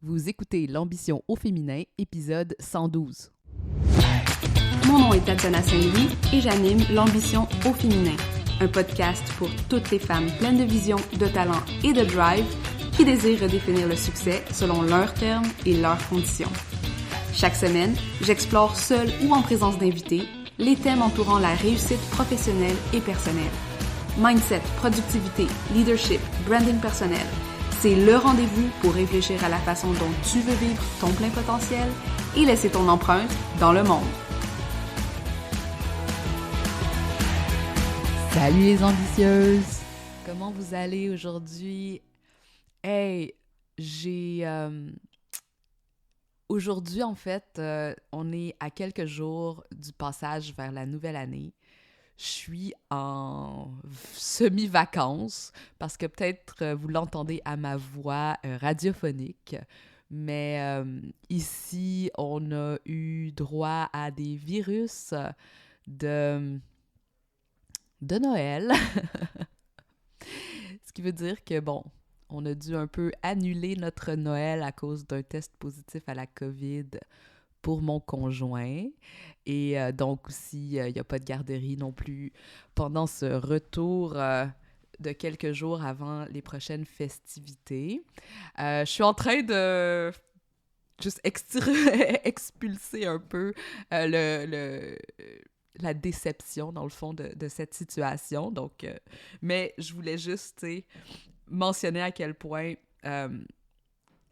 Vous écoutez L'Ambition au féminin, épisode 112. Mon nom est Tatiana Saint-Louis et j'anime L'Ambition au féminin, un podcast pour toutes les femmes pleines de vision, de talent et de drive qui désirent redéfinir le succès selon leurs termes et leurs conditions. Chaque semaine, j'explore seule ou en présence d'invités les thèmes entourant la réussite professionnelle et personnelle. Mindset, productivité, leadership, branding personnel. C'est le rendez-vous pour réfléchir à la façon dont tu veux vivre ton plein potentiel et laisser ton empreinte dans le monde. Salut les ambitieuses! Comment vous allez aujourd'hui? Hey, Aujourd'hui, en fait, on est à quelques jours du passage vers la nouvelle année. Je suis en semi-vacances parce que peut-être vous l'entendez à ma voix radiophonique, mais ici, on a eu droit à des virus de Noël. Ce qui veut dire que, bon, on a dû un peu annuler notre Noël à cause d'un test positif à la COVID pour mon conjoint. Et donc aussi, il n'y a pas de garderie non plus pendant ce retour de quelques jours avant les prochaines festivités. Je suis en train de juste expulser un peu la déception, dans le fond, de cette situation. Donc, mais je voulais juste, mentionner à quel point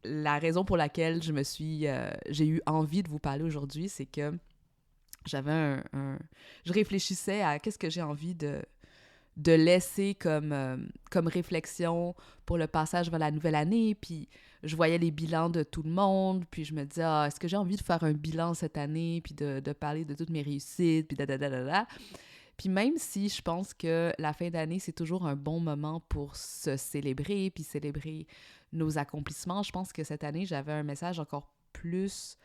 la raison pour laquelle j'ai eu envie de vous parler aujourd'hui, c'est que j'avais je réfléchissais à qu'est-ce que j'ai envie de laisser comme réflexion pour le passage vers la nouvelle année, puis je voyais les bilans de tout le monde, puis je me disais, est-ce que j'ai envie de faire un bilan cette année, puis de parler de toutes mes réussites, puis da. Puis même si je pense que la fin d'année, c'est toujours un bon moment pour se célébrer, puis célébrer nos accomplissements, je pense que cette année, j'avais un message encore plus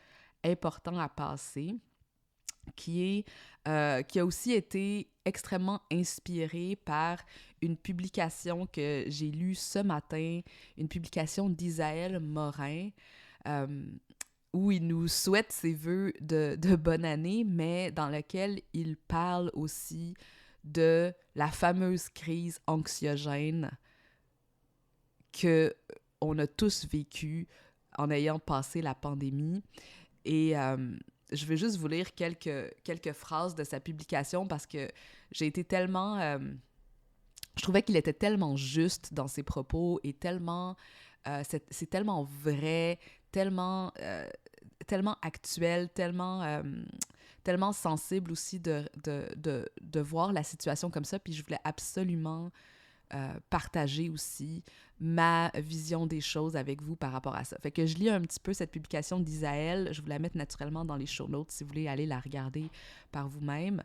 important à passer, qui a aussi été extrêmement inspiré par une publication que j'ai lue ce matin, une publication d'Isaël Morin, où il nous souhaite ses vœux de bonne année, mais dans lequel il parle aussi de la fameuse crise anxiogène qu'on a tous vécue en ayant passé la pandémie. Et je vais juste vous lire quelques phrases de sa publication parce que j'ai été tellement... je trouvais qu'il était tellement juste dans ses propos et tellement... c'est tellement vrai, tellement actuel, tellement sensible aussi de voir la situation comme ça. Puis je voulais absolument partager aussi ma vision des choses avec vous par rapport à ça. Fait que je lis un petit peu cette publication d'Isaël. Je vous la mets naturellement dans les show notes si vous voulez aller la regarder par vous-même.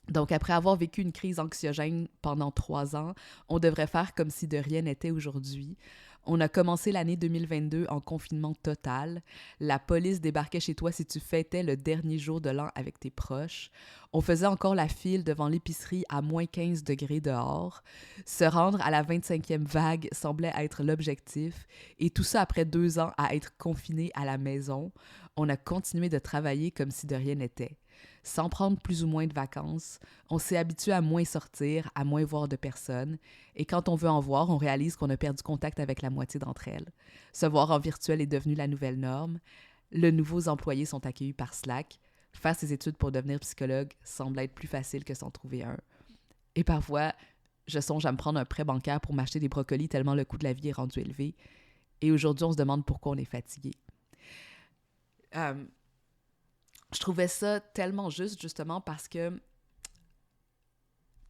Donc, après avoir vécu une crise anxiogène pendant 3 ans, on devrait faire comme si de rien n'était aujourd'hui. On a commencé l'année 2022 en confinement total. La police débarquait chez toi si tu fêtais le dernier jour de l'an avec tes proches. On faisait encore la file devant l'épicerie à moins 15 degrés dehors. Se rendre à la 25e vague semblait être l'objectif. Et tout ça après 2 ans à être confiné à la maison. On a continué de travailler comme si de rien n'était. Sans prendre plus ou moins de vacances, on s'est habitué à moins sortir, à moins voir de personnes, et quand on veut en voir, on réalise qu'on a perdu contact avec la moitié d'entre elles. Se voir en virtuel est devenu la nouvelle norme. Les nouveaux employés sont accueillis par Slack. Faire ses études pour devenir psychologue semble être plus facile que s'en trouver un. Et parfois, je songe à me prendre un prêt bancaire pour m'acheter des brocolis tellement le coût de la vie est rendu élevé. Et aujourd'hui, on se demande pourquoi on est fatigué. Je trouvais ça tellement juste, justement, parce que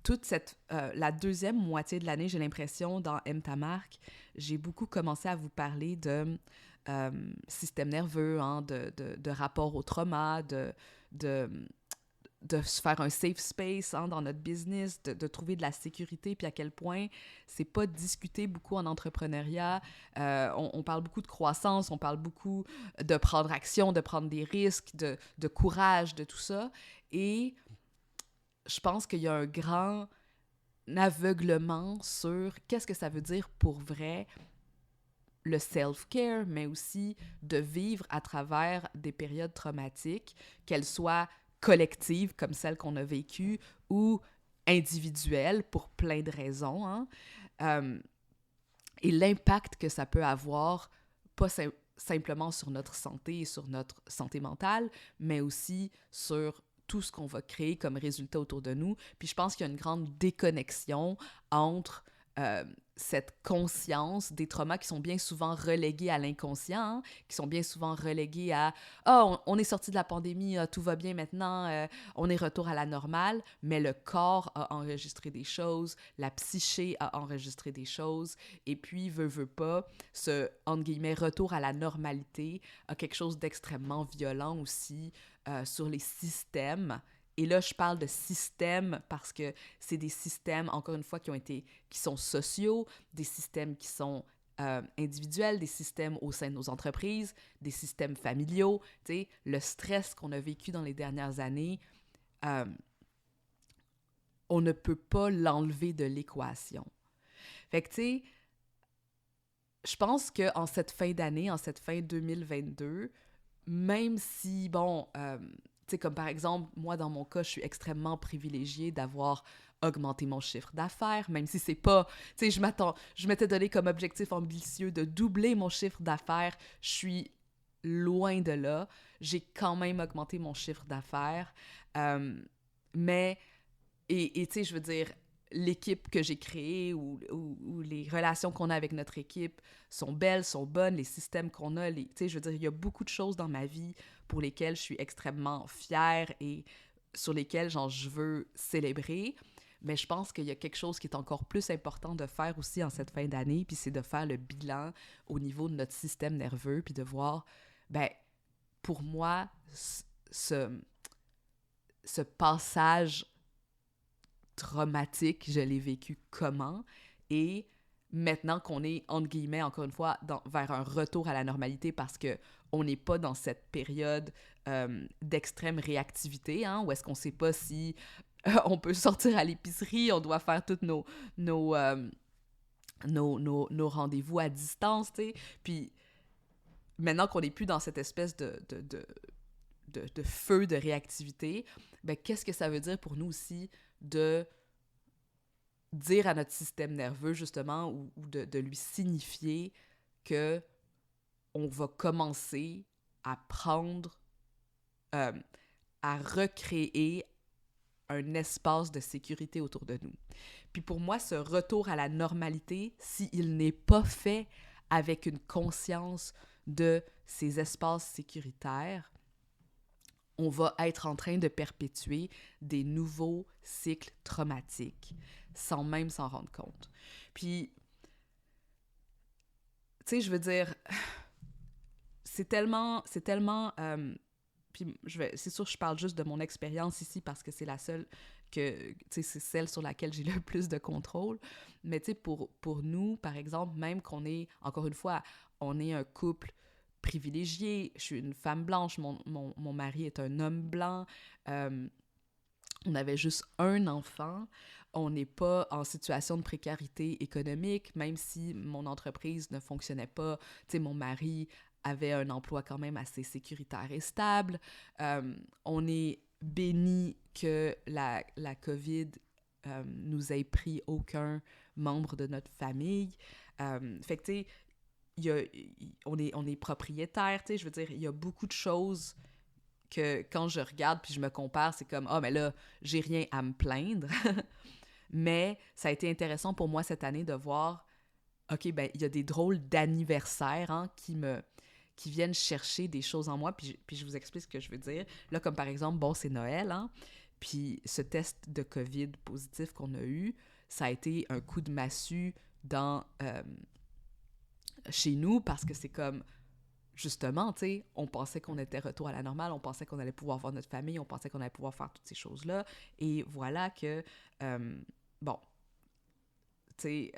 toute la deuxième moitié de l'année, j'ai l'impression, dans Aime ta marque, j'ai beaucoup commencé à vous parler de système nerveux, hein, de rapport au trauma, de se faire un safe space, hein, dans notre business, de trouver de la sécurité, puis à quel point c'est pas discuté beaucoup en entrepreneuriat. On parle beaucoup de croissance, on parle beaucoup de prendre action, de prendre des risques, de courage, de tout ça. Et je pense qu'il y a un grand aveuglement sur qu'est-ce que ça veut dire pour vrai le self-care, mais aussi de vivre à travers des périodes traumatiques, qu'elles soient collectives, comme celles qu'on a vécues, ou individuelles, pour plein de raisons, hein. Et l'impact que ça peut avoir, pas simplement sur notre santé et sur notre santé mentale, mais aussi sur tout ce qu'on va créer comme résultat autour de nous. Puis je pense qu'il y a une grande déconnexion entre cette conscience des traumas qui sont bien souvent relégués à l'inconscient, hein, qui sont bien souvent relégués à « Ah, on est sorti de la pandémie, tout va bien maintenant, on est retour à la normale », mais le corps a enregistré des choses, la psyché a enregistré des choses, et puis, veut pas, ce, entre guillemets, retour à la normalité a quelque chose d'extrêmement violent aussi sur les systèmes. Et là, je parle de systèmes parce que c'est des systèmes, encore une fois, qui sont sociaux, des systèmes qui sont individuels, des systèmes au sein de nos entreprises, des systèmes familiaux. Tu sais, le stress qu'on a vécu dans les dernières années, on ne peut pas l'enlever de l'équation. Fait que, tu sais, je pense qu'en cette fin d'année, en cette fin 2022, même si, bon... tu sais, comme par exemple, moi, dans mon cas, je suis extrêmement privilégiée d'avoir augmenté mon chiffre d'affaires, même si c'est pas... Tu sais, je m'étais donné comme objectif ambitieux de doubler mon chiffre d'affaires. Je suis loin de là. J'ai quand même augmenté mon chiffre d'affaires. Mais, et tu sais, je veux dire, l'équipe que j'ai créée ou les relations qu'on a avec notre équipe sont belles, sont bonnes, les systèmes qu'on a, tu sais, je veux dire, il y a beaucoup de choses dans ma vie pour lesquelles je suis extrêmement fière et sur lesquelles, genre, je veux célébrer. Mais je pense qu'il y a quelque chose qui est encore plus important de faire aussi en cette fin d'année, puis c'est de faire le bilan au niveau de notre système nerveux, puis de voir, ben, pour moi, ce passage traumatique, je l'ai vécu comment, et maintenant qu'on est, entre guillemets, encore une fois, vers un retour à la normalité parce qu'on n'est pas dans cette période d'extrême réactivité, hein, où est-ce qu'on ne sait pas si on peut sortir à l'épicerie, on doit faire tous nos rendez-vous à distance, tu sais. Puis maintenant qu'on n'est plus dans cette espèce de feu de réactivité, ben, qu'est-ce que ça veut dire pour nous aussi de dire à notre système nerveux, justement, ou de lui signifier que on va commencer à prendre, à recréer un espace de sécurité autour de nous. Puis pour moi, ce retour à la normalité, s'il n'est pas fait avec une conscience de ces espaces sécuritaires, on va être en train de perpétuer des nouveaux cycles traumatiques sans même s'en rendre compte. Puis, tu sais, je veux dire, c'est tellement puis c'est sûr que je parle juste de mon expérience ici parce que c'est la seule que, tu sais, c'est celle sur laquelle j'ai le plus de contrôle. Mais tu sais, pour nous, par exemple, même qu'on est, encore une fois, on est un couple privilégié, je suis une femme blanche, mon mari est un homme blanc, on avait juste un enfant, on n'est pas en situation de précarité économique, même si mon entreprise ne fonctionnait pas, tu sais, mon mari avait un emploi quand même assez sécuritaire et stable, on est béni que la COVID nous ait pris aucun membre de notre famille, fait que tu sais, on est propriétaire, tu sais, je veux dire, il y a beaucoup de choses que quand je regarde puis je me compare, c'est comme « Ah, mais là, j'ai rien à me plaindre. » Mais ça a été intéressant pour moi cette année de voir, OK, ben il y a des drôles d'anniversaires, hein, qui viennent chercher des choses en moi, puis je vous explique ce que je veux dire. Là, comme par exemple, bon, c'est Noël, hein, puis ce test de COVID positif qu'on a eu, ça a été un coup de massue chez nous, parce que c'est comme, justement, tu sais, on pensait qu'on était retour à la normale, on pensait qu'on allait pouvoir voir notre famille, on pensait qu'on allait pouvoir faire toutes ces choses-là, et voilà que, bon, tu sais,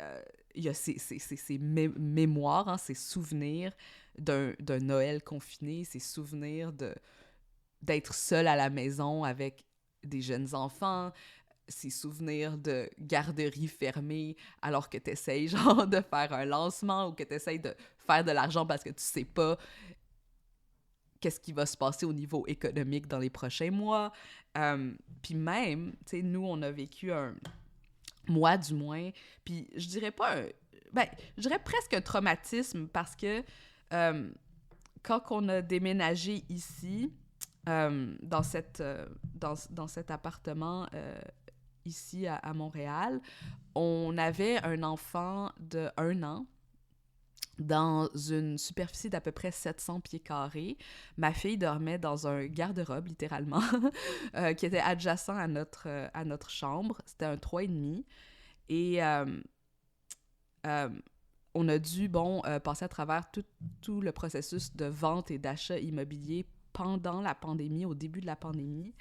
il y a ces mémoires, hein, ces souvenirs d'un Noël confiné, ces souvenirs d'être seul à la maison avec des jeunes enfants, ces souvenirs de garderie fermée alors que tu essayes genre de faire un lancement ou que tu essayes de faire de l'argent parce que tu sais pas qu'est-ce qui va se passer au niveau économique dans les prochains mois. Puis même, tu sais, nous, on a vécu moi du moins, puis je dirais pas je dirais presque un traumatisme parce que quand on a déménagé ici, dans cet appartement ici à Montréal, on avait un enfant de 1 an dans une superficie d'à peu près 700 pieds carrés. Ma fille dormait dans un garde-robe, littéralement, qui était adjacent à notre chambre. C'était un 3,5. Et on a dû, passer à travers tout le processus de vente et d'achat immobilier pendant la pandémie, au début de la pandémie.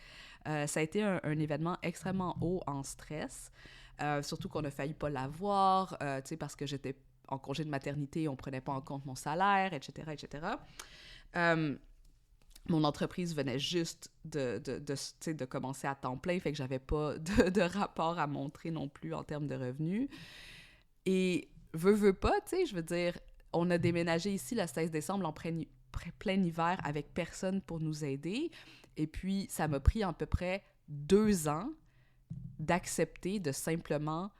Ça a été un événement extrêmement haut en stress, surtout qu'on a failli pas l'avoir, tu sais, parce que j'étais en congé de maternité, on prenait pas en compte mon salaire, etc., etc. Mon entreprise venait juste de commencer à temps plein, fait que j'avais pas de rapport à montrer non plus en termes de revenus. Et veux pas, tu sais, je veux dire, on a déménagé ici le 16 décembre en plein hiver avec personne pour nous aider. Et puis, ça m'a pris à peu près 2 ans d'accepter de simplement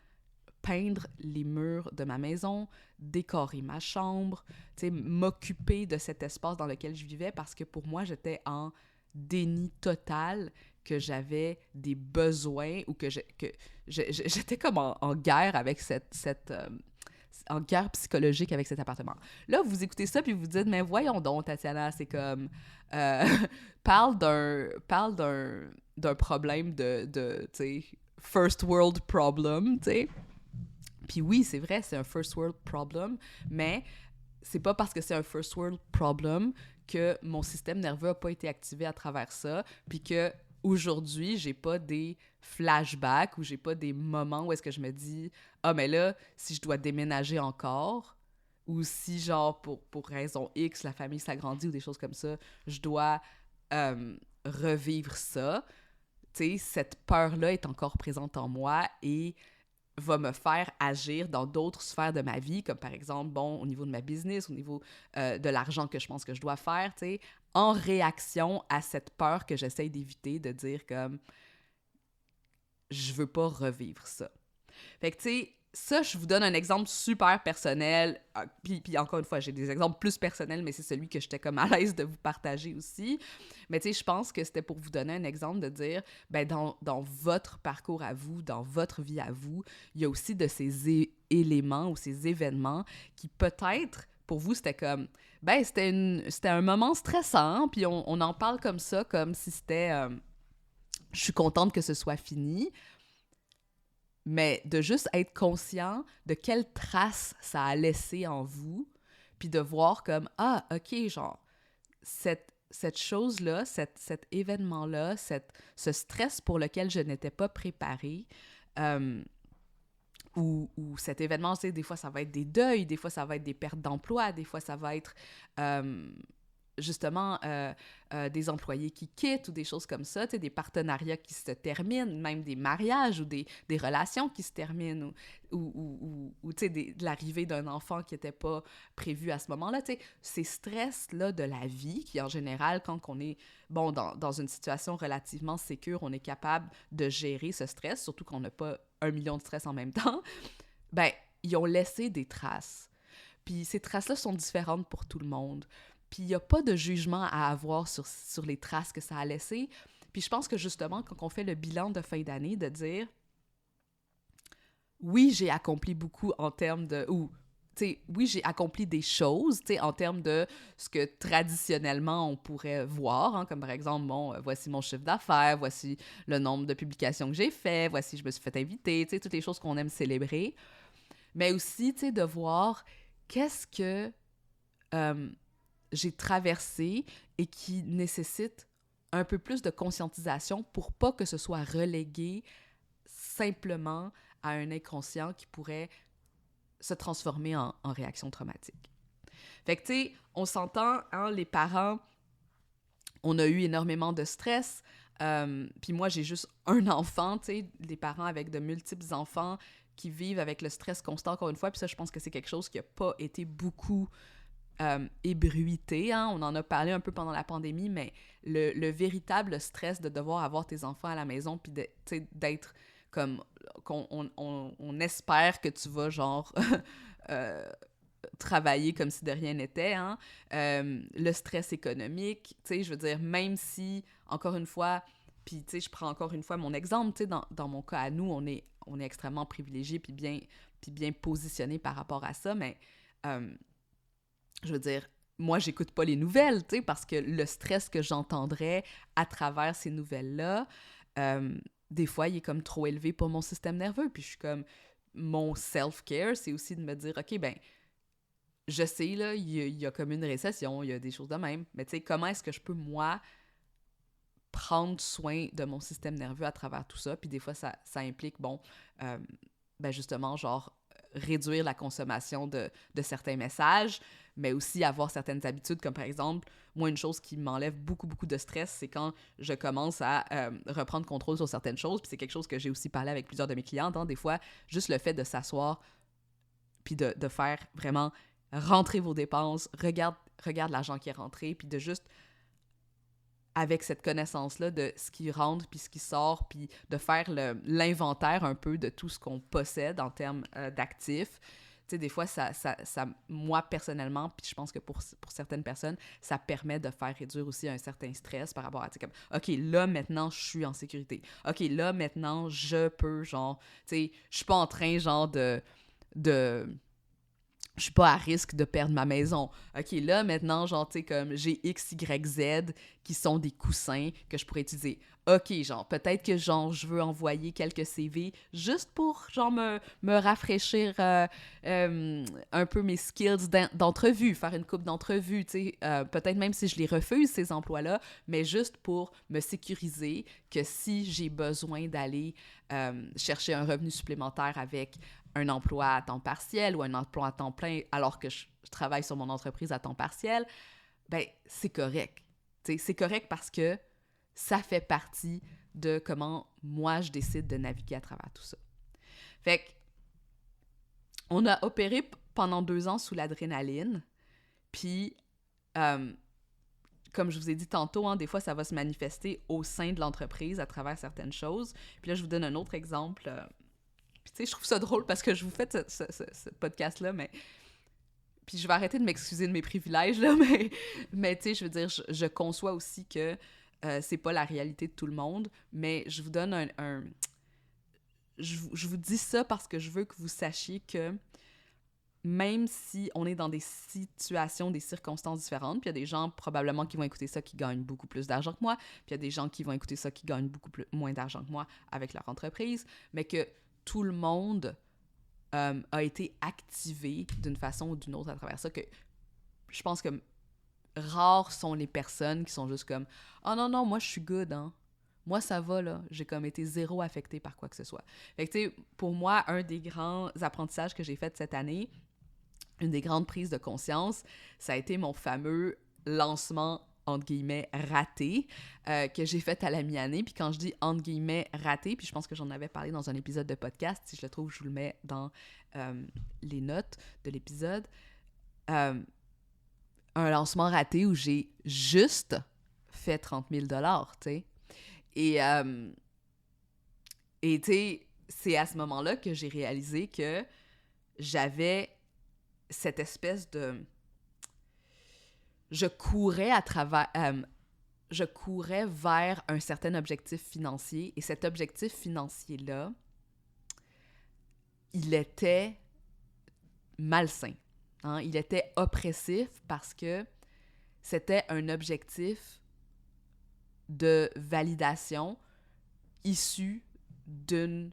peindre les murs de ma maison, décorer ma chambre, tu sais, m'occuper de cet espace dans lequel je vivais parce que pour moi, j'étais en déni total que j'avais des besoins ou que j'étais comme en guerre avec en guerre psychologique avec cet appartement. Là, vous écoutez ça puis vous dites, mais voyons donc, Tatiana, c'est comme... parle d'un problème de tu sais, first world problem, tu sais. Puis oui, c'est vrai, c'est un first world problem, mais c'est pas parce que c'est un first world problem que mon système nerveux a pas été activé à travers ça, puis que aujourd'hui, j'ai pas des flashbacks ou j'ai pas des moments où est-ce que je me dis « Ah, mais là, si je dois déménager encore, ou si, genre, pour raison X, la famille s'agrandit ou des choses comme ça, je dois revivre ça. » Tu sais, cette peur-là est encore présente en moi et va me faire agir dans d'autres sphères de ma vie, comme par exemple, au niveau de ma business, au niveau de l'argent que je pense que je dois faire, tu sais, en réaction à cette peur que j'essaye d'éviter, de dire comme je veux pas revivre ça. Fait que, tu sais, ça, je vous donne un exemple super personnel, puis encore une fois, j'ai des exemples plus personnels, mais c'est celui que j'étais comme à l'aise de vous partager aussi. Mais tu sais, je pense que c'était pour vous donner un exemple de dire, dans votre parcours à vous, dans votre vie à vous, il y a aussi de ces éléments ou ces événements qui peut-être, pour vous, c'était comme, c'était un moment stressant, puis on en parle comme ça, comme si c'était, je suis contente que ce soit fini. Mais de juste être conscient de quelle trace ça a laissé en vous, puis de voir comme, ah, OK, genre, cette chose-là, cet événement-là, ce stress pour lequel je n'étais pas préparée, ou cet événement, tu sais, des fois, ça va être des deuils, des fois, ça va être des pertes d'emploi, des fois, ça va être... justement, des employés qui quittent ou des choses comme ça, tu sais, des partenariats qui se terminent, même des mariages ou des relations qui se terminent ou tu sais, de l'arrivée d'un enfant qui n'était pas prévu à ce moment-là, tu sais, ces stress-là de la vie qui, en général, quand on est, dans une situation relativement sécure, on est capable de gérer ce stress, surtout qu'on n'a pas 1 million de stress en même temps, ils ont laissé des traces. Puis ces traces-là sont différentes pour tout le monde. Puis il n'y a pas de jugement à avoir sur les traces que ça a laissées. Puis je pense que justement, quand on fait le bilan de fin d'année, de dire « Oui, j'ai accompli beaucoup en termes de... » ou oui, j'ai accompli des choses, en termes de ce que traditionnellement on pourrait voir, hein, comme par exemple, voici mon chiffre d'affaires, voici le nombre de publications que j'ai fait, voici je me suis fait inviter, toutes les choses qu'on aime célébrer. Mais aussi, de voir qu'est-ce que j'ai traversé et qui nécessite un peu plus de conscientisation pour pas que ce soit relégué simplement à un inconscient qui pourrait se transformer en réaction traumatique. Fait que, tu sais, on s'entend, hein, les parents, on a eu énormément de stress. Puis moi, j'ai juste un enfant, tu sais, des parents avec de multiples enfants qui vivent avec le stress constant, encore une fois. Puis ça, je pense que c'est quelque chose qui n'a pas été beaucoup ébruité, hein? On en a parlé un peu pendant la pandémie, mais le véritable stress de devoir avoir tes enfants à la maison, puis d'être comme... on espère que tu vas, genre... travailler comme si de rien n'était, hein? Le stress économique, tu sais, je veux dire, même si, encore une fois, puis tu sais, je prends encore une fois mon exemple, tu sais, dans mon cas à nous, on est extrêmement privilégiés puis bien positionnés par rapport à ça, mais je veux dire, moi, j'écoute pas les nouvelles, tu sais, parce que le stress que j'entendrais à travers ces nouvelles-là, des fois, il est comme trop élevé pour mon système nerveux, puis je suis comme, mon self-care, c'est aussi de me dire, OK, ben je sais, là, il y a comme une récession, il y a des choses de même, mais tu sais, comment est-ce que je peux, moi, prendre soin de mon système nerveux à travers tout ça? Puis des fois, ça implique, bon, ben justement, genre, réduire la consommation de certains messages, mais aussi avoir certaines habitudes, comme par exemple, moi, une chose qui m'enlève beaucoup, beaucoup de stress, c'est quand je commence à reprendre contrôle sur certaines choses, puis c'est quelque chose que j'ai aussi parlé avec plusieurs de mes clientes, hein, des fois, juste le fait de s'asseoir, puis de faire vraiment... rentrer vos dépenses, regarde l'argent qui est rentré, puis de juste, avec cette connaissance-là de ce qui rentre, puis ce qui sort, puis de faire l'inventaire un peu de tout ce qu'on possède en termes d'actifs. Tu sais, des fois, ça, moi, personnellement, puis je pense que pour certaines personnes, ça permet de faire réduire aussi un certain stress par rapport à, tu sais, comme, OK, là, maintenant, je suis en sécurité. OK, là, maintenant, je peux, genre, tu sais, je suis pas en train, genre, je suis pas à risque de perdre ma maison. OK, là, maintenant, genre, tu sais, comme j'ai X, Y, Z qui sont des coussins que je pourrais utiliser. OK, genre, peut-être que, genre, je veux envoyer quelques CV juste pour, genre, me rafraîchir un peu mes skills d'entrevue, faire une couple d'entrevues, tu sais, peut-être même si je les refuse, ces emplois-là, mais juste pour me sécuriser que si j'ai besoin d'aller chercher un revenu supplémentaire avec un emploi à temps partiel ou un emploi à temps plein alors que je travaille sur mon entreprise à temps partiel, ben c'est correct. T'sais, c'est correct parce que ça fait partie de comment moi je décide de naviguer à travers tout ça. Fait que on a opéré pendant 2 ans sous l'adrénaline, puis comme je vous ai dit tantôt, hein, des fois ça va se manifester au sein de l'entreprise à travers certaines choses. Puis là, je vous donne un autre exemple. Puis, tu sais, je trouve ça drôle parce que je vous fais ce podcast-là, mais... Puis, je vais arrêter de m'excuser de mes privilèges, là, mais tu sais, je veux dire, je conçois aussi que c'est pas la réalité de tout le monde, mais je vous donne je vous dis ça parce que je veux que vous sachiez que même si on est dans des situations, des circonstances différentes, puis il y a des gens probablement qui vont écouter ça qui gagnent beaucoup plus d'argent que moi, puis il y a des gens qui vont écouter ça qui gagnent beaucoup moins d'argent que moi avec leur entreprise, mais que tout le monde a été activé d'une façon ou d'une autre à travers ça, que je pense que rares sont les personnes qui sont juste comme « Oh non, moi je suis good, hein. Moi ça va, là. J'ai comme été zéro affectée par quoi que ce soit. » Fait que tu sais, pour moi, un des grands apprentissages que j'ai fait cette année, une des grandes prises de conscience, ça a été mon fameux lancement entre guillemets, raté, que j'ai fait à la mi-année. Puis quand je dis, entre guillemets, raté, puis je pense que j'en avais parlé dans un épisode de podcast, si je le trouve, je vous le mets dans les notes de l'épisode, un lancement raté où j'ai juste fait 30 000 $, tu sais. Et tu sais, c'est à ce moment-là que j'ai réalisé que j'avais cette espèce de... Je courais vers un certain objectif financier, et cet objectif financier-là, il était malsain. Hein? Il était oppressif parce que c'était un objectif de validation issu d'une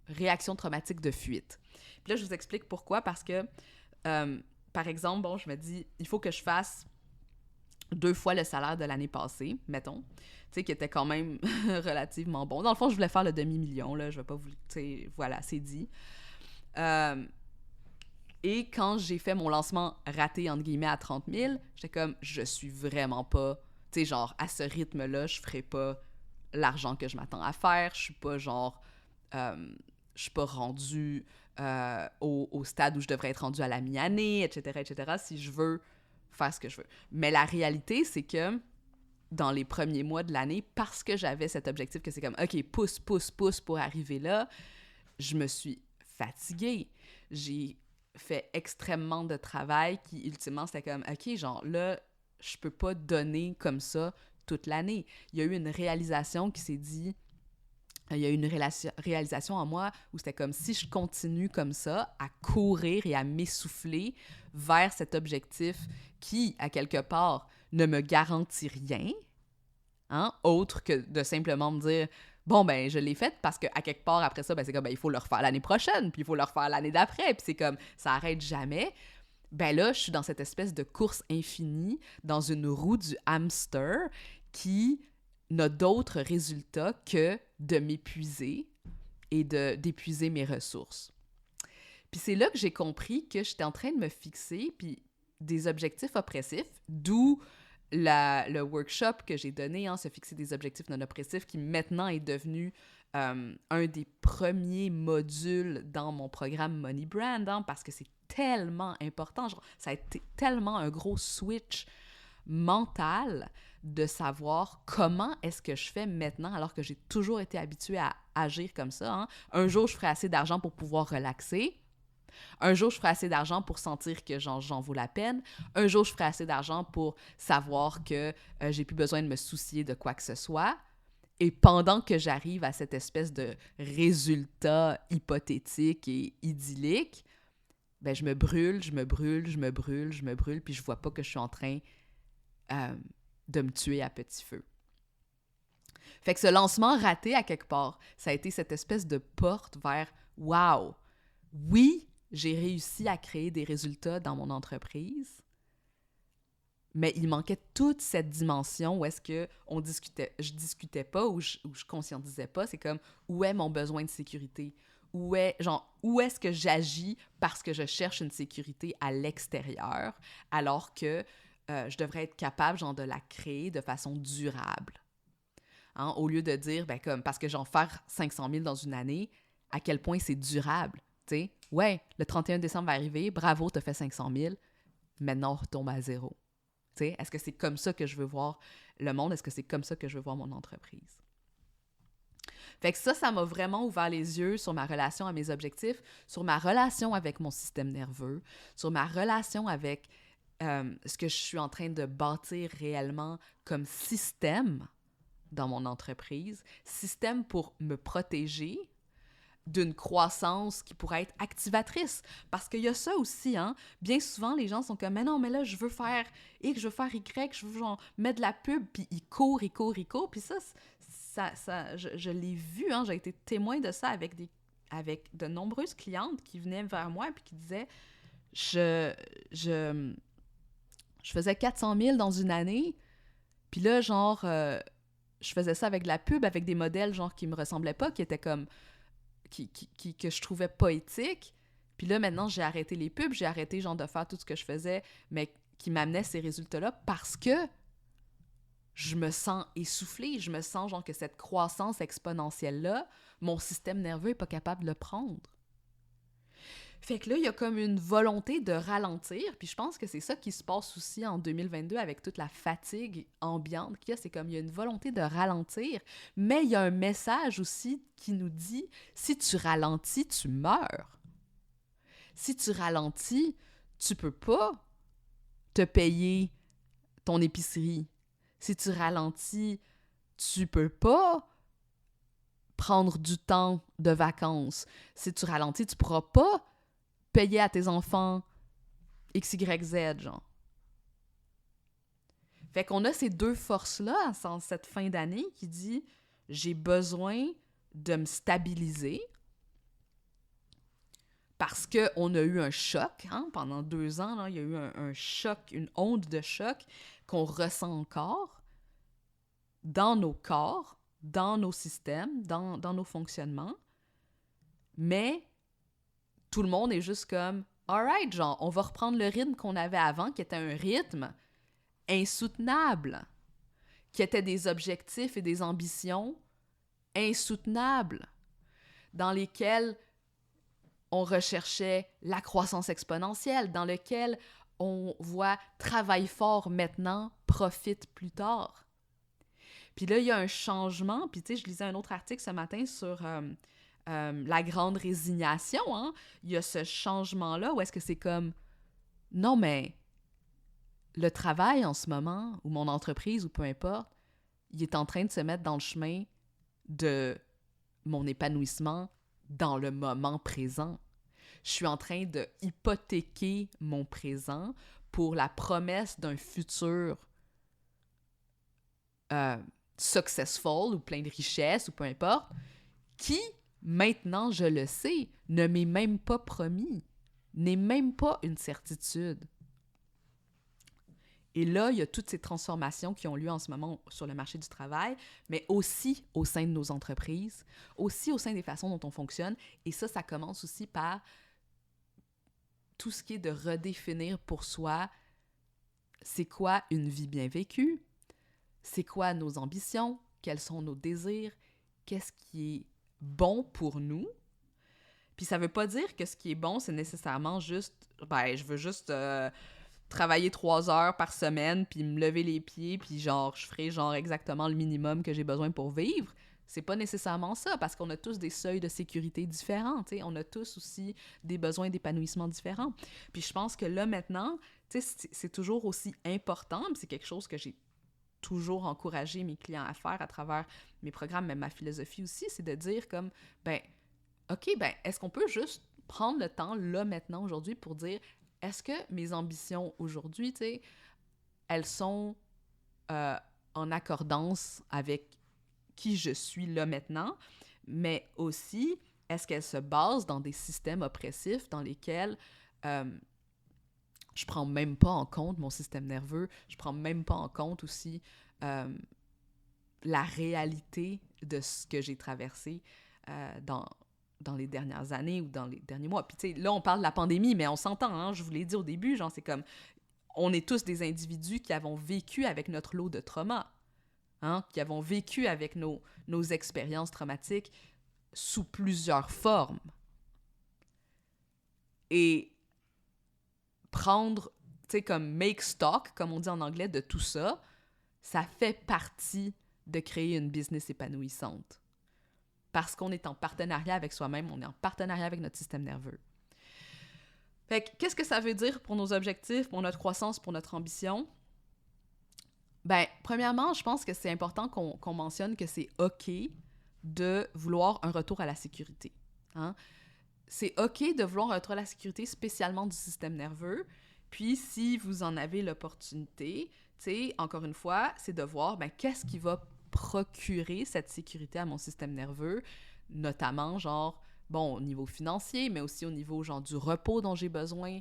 réaction traumatique de fuite. Puis là, je vous explique pourquoi, parce que, par exemple, bon, je me dis, il faut que je fasse 2 fois le salaire de l'année passée, mettons, tu sais, qui était quand même relativement bon. Dans le fond, je voulais faire le demi-million, là, je vais pas vous... Tu sais, voilà, c'est dit. Et quand j'ai fait mon lancement raté, entre guillemets, à 30 000, j'étais comme, je suis vraiment pas... Tu sais, genre, à ce rythme-là, je ferais pas l'argent que je m'attends à faire, je suis pas genre... je suis pas rendue au stade où je devrais être rendue à la mi-année, etc., si je veux faire ce que je veux. Mais la réalité, c'est que dans les premiers mois de l'année, parce que j'avais cet objectif que c'est comme, OK, pousse pour arriver là, je me suis fatiguée. J'ai fait extrêmement de travail qui, ultimement, c'était comme, OK, genre, là, je peux pas donner comme ça toute l'année. Il y a eu une réalisation qui s'est dit... Il y a eu une réalisation en moi où c'était comme si je continue comme ça, à courir et à m'essouffler vers cet objectif qui, à quelque part, ne me garantit rien, hein, autre que de simplement me dire « Bon, ben, je l'ai faite parce qu'à quelque part, après ça, ben, c'est comme, ben, il faut le refaire l'année prochaine, puis il faut le refaire l'année d'après, puis c'est comme, ça arrête jamais. » Ben là, je suis dans cette espèce de course infinie, dans une roue du hamster qui n'a d'autres résultats que de m'épuiser et d'épuiser mes ressources. Puis c'est là que j'ai compris que j'étais en train de me fixer puis des objectifs oppressifs, d'où le workshop que j'ai donné, hein, se fixer des objectifs non oppressifs, qui maintenant est devenu un des premiers modules dans mon programme Money Brand, hein, parce que c'est tellement important. Genre, ça a été tellement un gros switch mental de savoir comment est-ce que je fais maintenant alors que j'ai toujours été habituée à agir comme ça. Hein. Un jour, je ferai assez d'argent pour pouvoir relaxer. Un jour, je ferai assez d'argent pour sentir que j'en vaut la peine. Un jour, je ferai assez d'argent pour savoir que j'ai plus besoin de me soucier de quoi que ce soit. Et pendant que j'arrive à cette espèce de résultat hypothétique et idyllique, ben je me brûle, puis je vois pas que je suis en train de me tuer à petit feu. Fait que ce lancement raté, à quelque part, ça a été cette espèce de porte vers « Wow! Oui, j'ai réussi à créer des résultats dans mon entreprise, mais il manquait toute cette dimension où est-ce que je discutais pas, où je conscientisais pas. C'est comme, où est mon besoin de sécurité? Où est-ce que j'agis parce que je cherche une sécurité à l'extérieur, alors que je devrais être capable, genre, de la créer de façon durable. Hein? Au lieu de dire, ben comme, parce que j'en fais 500 000 dans une année, à quel point c'est durable, tu sais? Ouais, le 31 décembre va arriver, bravo, t'as fait 500 000, maintenant on retombe à zéro. Tu sais, est-ce que c'est comme ça que je veux voir le monde? Est-ce que c'est comme ça que je veux voir mon entreprise? Fait que ça m'a vraiment ouvert les yeux sur ma relation à mes objectifs, sur ma relation avec mon système nerveux, sur ma relation avec ce que je suis en train de bâtir réellement comme système dans mon entreprise, système pour me protéger d'une croissance qui pourrait être activatrice. Parce qu'il y a ça aussi, hein. Bien souvent, les gens sont comme « Mais non, mais là, je veux faire X, je veux faire Y, je veux genre mettre de la pub. » Puis ils courent. Puis ça je l'ai vu, hein. J'ai été témoin de ça avec de nombreuses clientes qui venaient vers moi et qui disaient « Je faisais 400 000 dans une année, puis là, genre, je faisais ça avec de la pub, avec des modèles, genre, qui me ressemblaient pas, qui étaient comme... que je trouvais pas éthiques. Puis là, maintenant, j'ai arrêté les pubs, j'ai arrêté, genre, de faire tout ce que je faisais, mais qui m'amenait ces résultats-là parce que je me sens essoufflée, je me sens, genre, que cette croissance exponentielle-là, mon système nerveux est pas capable de le prendre. Fait que là, il y a comme une volonté de ralentir, puis je pense que c'est ça qui se passe aussi en 2022 avec toute la fatigue ambiante qu'il y a, c'est comme il y a une volonté de ralentir, mais il y a un message aussi qui nous dit « Si tu ralentis, tu meurs. Si tu ralentis, tu peux pas te payer ton épicerie. Si tu ralentis, tu peux pas prendre du temps de vacances. Si tu ralentis, tu pourras pas payer à tes enfants X, Y, Z, genre. » Fait qu'on a ces deux forces-là en cette fin d'année qui dit « J'ai besoin de me stabiliser parce qu'on a eu un choc, hein, pendant 2 ans, là, il y a eu un choc, une onde de choc qu'on ressent encore dans nos corps, dans nos systèmes, dans nos fonctionnements, mais tout le monde est juste comme « Alright, genre, on va reprendre le rythme qu'on avait avant, qui était un rythme insoutenable, qui était des objectifs et des ambitions insoutenables, dans lesquels on recherchait la croissance exponentielle, dans lesquels on voit travail fort maintenant, profite plus tard. Puis là, il y a un changement, puis tu sais, je lisais un autre article ce matin sur la grande résignation, hein? Il y a ce changement-là où est-ce que c'est comme, non mais le travail en ce moment, ou mon entreprise, ou peu importe, il est en train de se mettre dans le chemin de mon épanouissement dans le moment présent. Je suis en train de hypothéquer mon présent pour la promesse d'un futur successful ou plein de richesses ou peu importe, qui, maintenant je le sais, ne m'est même pas promis, n'est même pas une certitude. Et là, il y a toutes ces transformations qui ont lieu en ce moment sur le marché du travail, mais aussi au sein de nos entreprises, aussi au sein des façons dont on fonctionne. Et ça commence aussi par tout ce qui est de redéfinir pour soi c'est quoi une vie bien vécue, c'est quoi nos ambitions, quels sont nos désirs, qu'est-ce qui est bon pour nous. Puis ça veut pas dire que ce qui est bon, c'est nécessairement juste, je veux juste travailler 3 heures par semaine, puis me lever les pieds, puis genre, je ferai genre exactement le minimum que j'ai besoin pour vivre. C'est pas nécessairement ça, parce qu'on a tous des seuils de sécurité différents, tu sais. On a tous aussi des besoins d'épanouissement différents. Puis je pense que là, maintenant, tu sais, c'est toujours aussi important, puis c'est quelque chose que j'ai toujours encouragé mes clients à faire à travers mes programmes, mais ma philosophie aussi, c'est de dire comme, OK, est-ce qu'on peut juste prendre le temps, là, maintenant, aujourd'hui, pour dire, est-ce que mes ambitions aujourd'hui, tu sais, elles sont en accordance avec qui je suis là maintenant, mais aussi, est-ce qu'elles se basent dans des systèmes oppressifs dans lesquels je prends même pas en compte mon système nerveux, je prends même pas en compte aussi la réalité de ce que j'ai traversé dans les dernières années ou dans les derniers mois. Puis tu sais, là, on parle de la pandémie, mais on s'entend, hein, je vous l'ai dit au début, genre, c'est comme, on est tous des individus qui avons vécu avec notre lot de traumas, hein, qui avons vécu avec nos expériences traumatiques sous plusieurs formes. Et prendre, tu sais, comme make stock, comme on dit en anglais, de tout ça, ça fait partie de créer une business épanouissante. Parce qu'on est en partenariat avec soi-même, on est en partenariat avec notre système nerveux. Fait que, qu'est-ce que ça veut dire pour nos objectifs, pour notre croissance, pour notre ambition? Premièrement, je pense que c'est important qu'on mentionne que c'est OK de vouloir un retour à la sécurité. Hein? C'est OK de vouloir un retour à la sécurité, spécialement du système nerveux. Puis, si vous en avez l'opportunité, tu sais, encore une fois, c'est de voir, qu'est-ce qui va procurer cette sécurité à mon système nerveux, notamment, genre, au niveau financier, mais aussi au niveau, genre, du repos dont j'ai besoin,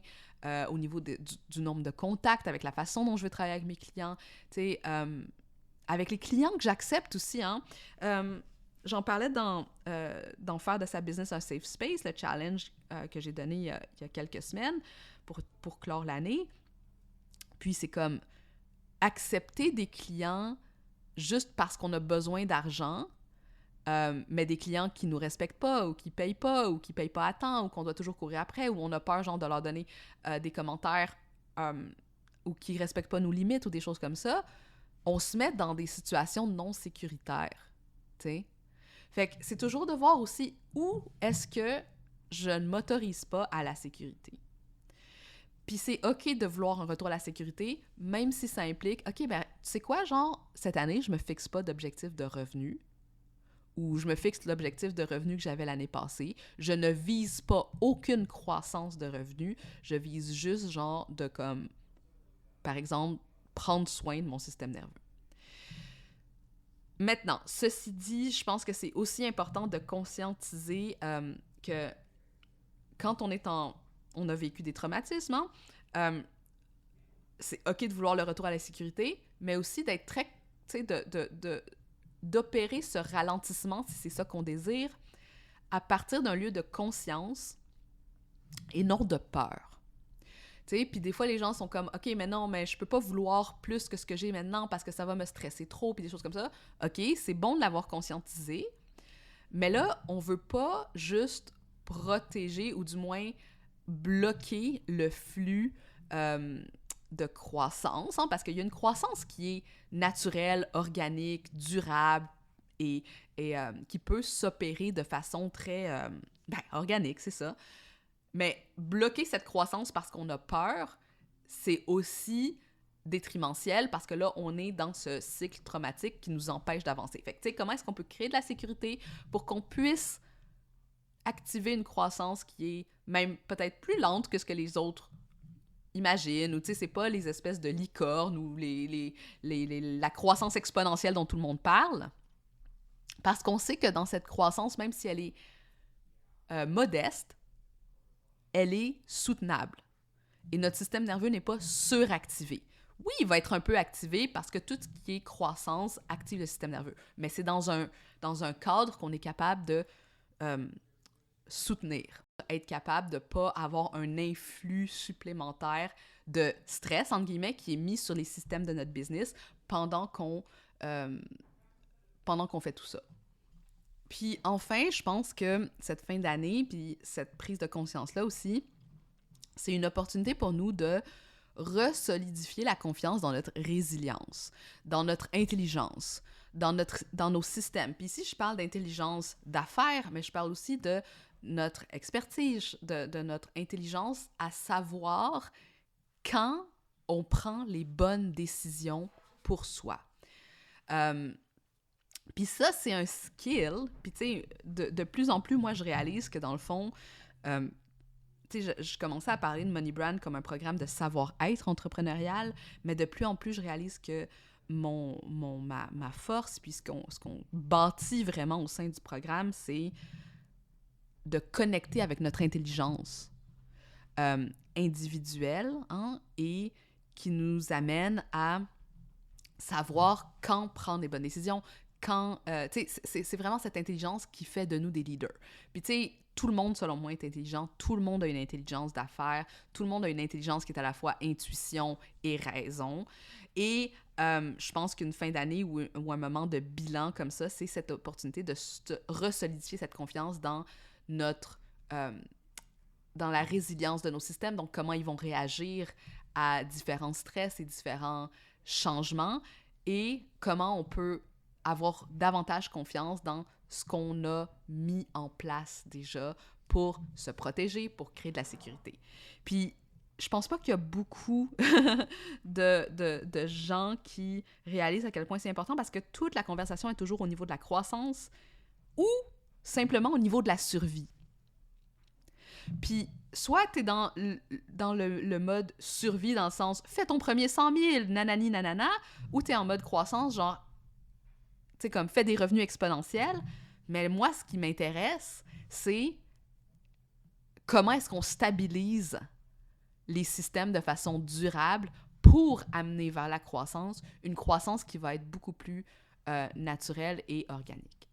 au niveau du nombre de contacts, avec la façon dont je veux travailler avec mes clients, tu sais, avec les clients que j'accepte aussi, hein. J'en parlais dans faire de sa business un safe space, le challenge que j'ai donné il y a quelques semaines pour clore l'année. Puis c'est comme accepter des clients juste parce qu'on a besoin d'argent, mais des clients qui nous respectent pas ou qui payent pas à temps ou qu'on doit toujours courir après ou on a peur genre de leur donner des commentaires ou qui respectent pas nos limites ou des choses comme ça, on se met dans des situations non sécuritaires, tu sais. Fait que c'est toujours de voir aussi où est-ce que je ne m'autorise pas à la sécurité. Puis c'est OK de vouloir un retour à la sécurité, même si ça implique, OK, tu sais quoi, genre, cette année, je me fixe pas d'objectif de revenu ou je me fixe l'objectif de revenu que j'avais l'année passée. Je ne vise pas aucune croissance de revenus. Je vise juste, genre, de comme, par exemple, prendre soin de mon système nerveux. Maintenant, ceci dit, je pense que c'est aussi important de conscientiser que quand on a vécu des traumatismes, c'est OK de vouloir le retour à la sécurité, mais aussi d'être très, tu sais, d'opérer ce ralentissement, si c'est ça qu'on désire, à partir d'un lieu de conscience et non de peur. Tu sais, puis des fois, les gens sont comme, OK, mais non, mais je peux pas vouloir plus que ce que j'ai maintenant parce que ça va me stresser trop, puis des choses comme ça. OK, c'est bon de l'avoir conscientisé, Mais là, on veut pas juste protéger ou du moins bloquer le flux de croissance, hein, parce qu'il y a une croissance qui est naturelle, organique, durable et qui peut s'opérer de façon très organique, c'est ça. Mais bloquer cette croissance parce qu'on a peur, c'est aussi détrimentiel parce que là, on est dans ce cycle traumatique qui nous empêche d'avancer. Fait que, tu sais, comment est-ce qu'on peut créer de la sécurité pour qu'on puisse activer une croissance qui est même peut-être plus lente que ce que les autres imaginent, ou tu sais, c'est pas les espèces de licornes ou la croissance exponentielle dont tout le monde parle. Parce qu'on sait que dans cette croissance, même si elle est modeste, elle est soutenable. Et notre système nerveux n'est pas suractivé. Oui, il va être un peu activé parce que tout ce qui est croissance active le système nerveux. Mais c'est dans un cadre qu'on est capable de soutenir. Être capable de ne pas avoir un influx supplémentaire de stress, entre guillemets, qui est mis sur les systèmes de notre business pendant qu'on fait tout ça. Puis enfin, je pense que cette fin d'année, puis cette prise de conscience-là aussi, c'est une opportunité pour nous de resolidifier la confiance dans notre résilience, dans notre intelligence, dans nos systèmes. Puis ici, je parle d'intelligence d'affaires, mais je parle aussi de notre expertise, de notre intelligence à savoir quand on prend les bonnes décisions pour soi. Puis ça, c'est un skill. Puis tu sais, de plus en plus, moi, je réalise que dans le fond, tu sais, je commençais à parler de Money Brand comme un programme de savoir-être entrepreneurial, mais de plus en plus, je réalise que ma force, puis ce qu'on bâtit vraiment au sein du programme, c'est de connecter avec notre intelligence individuelle, hein, et qui nous amène à savoir quand prendre les bonnes décisions, quand... tu sais, c'est vraiment cette intelligence qui fait de nous des leaders. Puis tu sais, tout le monde, selon moi, est intelligent. Tout le monde a une intelligence d'affaires. Tout le monde a une intelligence qui est à la fois intuition et raison. Et je pense qu'une fin d'année ou un moment de bilan comme ça, c'est cette opportunité de resolidifier cette confiance dans dans la résilience de nos systèmes, donc comment ils vont réagir à différents stress et différents changements, et comment on peut avoir davantage confiance dans ce qu'on a mis en place déjà pour se protéger, pour créer de la sécurité. Puis, je pense pas qu'il y a beaucoup de gens qui réalisent à quel point c'est important, parce que toute la conversation est toujours au niveau de la croissance ou simplement au niveau de la survie. Puis, soit t'es dans le mode survie, dans le sens « fais ton premier 100 000, nanani nanana », ou t'es en mode croissance, genre, tu sais, comme « fais des revenus exponentiels ». Mais moi, ce qui m'intéresse, c'est comment est-ce qu'on stabilise les systèmes de façon durable pour amener vers la croissance, une croissance qui va être beaucoup plus naturelle et organique.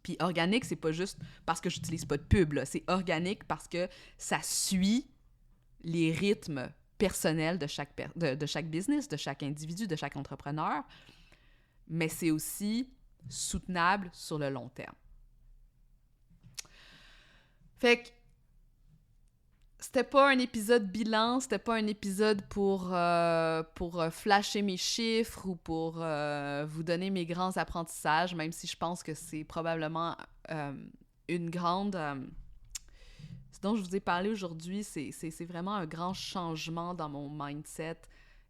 Puis organique, c'est pas juste parce que j'utilise pas de pub, là. C'est organique parce que ça suit les rythmes personnels de chaque business, de chaque individu, de chaque entrepreneur, mais c'est aussi soutenable sur le long terme. Fait que c'était pas un épisode bilan, c'était pas un épisode pour flasher mes chiffres ou pour vous donner mes grands apprentissages, même si je pense que c'est probablement une grande... ce dont je vous ai parlé aujourd'hui, c'est vraiment un grand changement dans mon mindset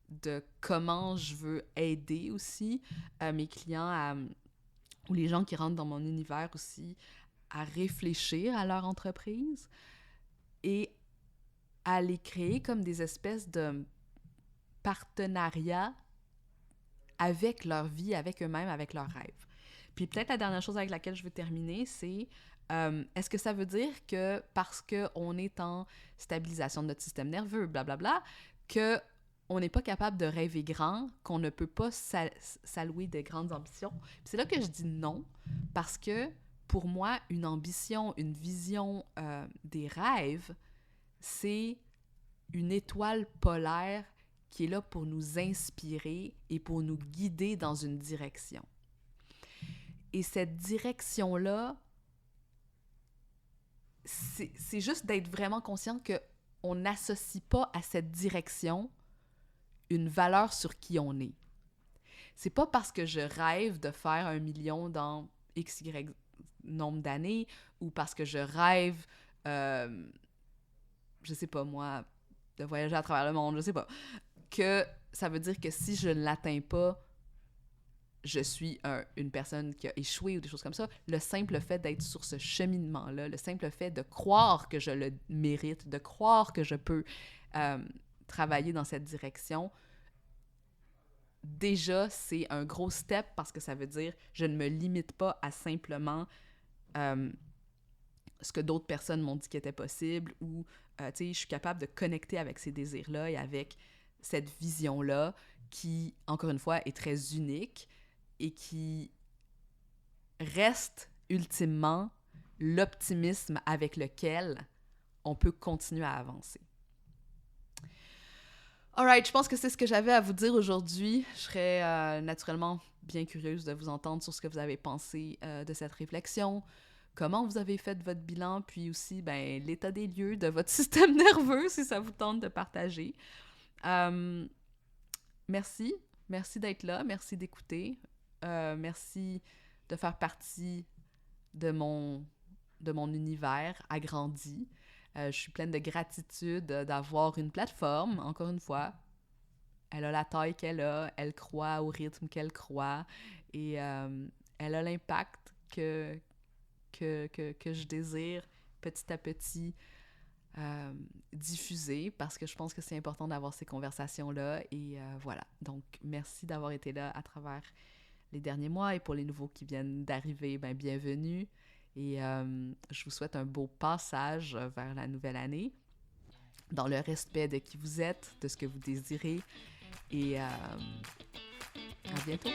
de comment je veux aider aussi mes clients ou les gens qui rentrent dans mon univers aussi à réfléchir à leur entreprise et à les créer comme des espèces de partenariats avec leur vie, avec eux-mêmes, avec leurs rêves. Puis peut-être la dernière chose avec laquelle je veux terminer, c'est est-ce que ça veut dire que parce qu'on est en stabilisation de notre système nerveux, blablabla, qu'on n'est pas capable de rêver grand, qu'on ne peut pas s'allouer de grandes ambitions? Puis c'est là que je dis non, parce que pour moi, une ambition, une vision des rêves, c'est une étoile polaire qui est là pour nous inspirer et pour nous guider dans une direction. Et cette direction-là, c'est juste d'être vraiment conscient qu'on n'associe pas à cette direction une valeur sur qui on est. C'est pas parce que je rêve de faire 1 million dans XY nombre d'années ou parce que je rêve, je sais pas moi, de voyager à travers le monde, je sais pas, que ça veut dire que si je ne l'atteins pas, je suis une personne qui a échoué ou des choses comme ça. Le simple fait d'être sur ce cheminement-là, le simple fait de croire que je le mérite, de croire que je peux travailler dans cette direction, déjà, c'est un gros step parce que ça veut dire je ne me limite pas à simplement ce que d'autres personnes m'ont dit qui était possible ou, tu sais, je suis capable de connecter avec ces désirs-là et avec cette vision-là qui, encore une fois, est très unique et qui reste ultimement l'optimisme avec lequel on peut continuer à avancer. Alright, je pense que c'est ce que j'avais à vous dire aujourd'hui. Je serais naturellement bien curieuse de vous entendre sur ce que vous avez pensé de cette réflexion, comment vous avez fait votre bilan, puis aussi l'état des lieux de votre système nerveux, si ça vous tente de partager. Merci d'être là, merci d'écouter. Merci de faire partie de mon univers agrandi. Je suis pleine de gratitude d'avoir une plateforme, encore une fois. Elle a la taille qu'elle a, elle croît au rythme qu'elle croît et elle a l'impact que je désire petit à petit diffuser parce que je pense que c'est important d'avoir ces conversations-là et voilà. Donc, merci d'avoir été là à travers les derniers mois et pour les nouveaux qui viennent d'arriver, bienvenue. Et je vous souhaite un beau passage vers la nouvelle année, dans le respect de qui vous êtes, de ce que vous désirez. Et à bientôt!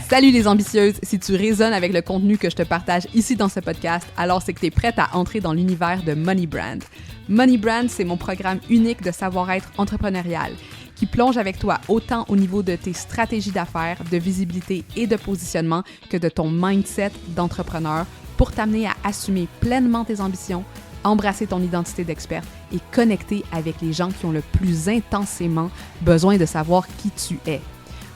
Salut les ambitieuses! Si tu résonnes avec le contenu que je te partage ici dans ce podcast, alors c'est que tu es prête à entrer dans l'univers de Money Brand. Money Brand, c'est mon programme unique de savoir-être entrepreneurial qui plonge avec toi autant au niveau de tes stratégies d'affaires, de visibilité et de positionnement que de ton mindset d'entrepreneur pour t'amener à assumer pleinement tes ambitions, embrasser ton identité d'experte et connecter avec les gens qui ont le plus intensément besoin de savoir qui tu es.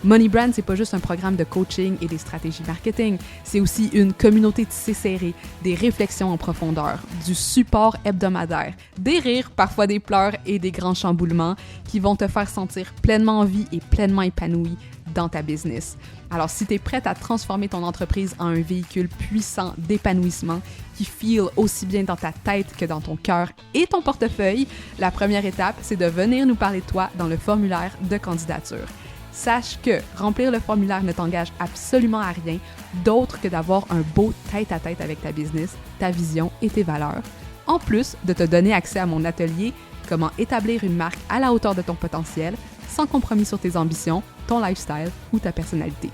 Money Brand, c'est pas juste un programme de coaching et des stratégies marketing, c'est aussi une communauté tissée serrée, des réflexions en profondeur, du support hebdomadaire, des rires, parfois des pleurs et des grands chamboulements qui vont te faire sentir pleinement en vie et pleinement épanoui dans ta business. Alors, si tu es prête à transformer ton entreprise en un véhicule puissant d'épanouissement qui feel aussi bien dans ta tête que dans ton cœur et ton portefeuille, la première étape, c'est de venir nous parler de toi dans le formulaire de candidature. Sache que remplir le formulaire ne t'engage absolument à rien d'autre que d'avoir un beau tête-à-tête avec ta business, ta vision et tes valeurs, en plus de te donner accès à mon atelier « Comment établir une marque à la hauteur de ton potentiel, sans compromis sur tes ambitions, ton lifestyle ou ta personnalité. »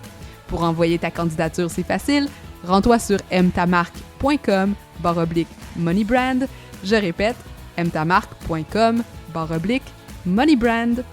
Pour envoyer ta candidature, c'est facile. Rends-toi sur aime-ta-marque.com/moneybrand. Je répète, aime-ta-marque.com/moneybrand.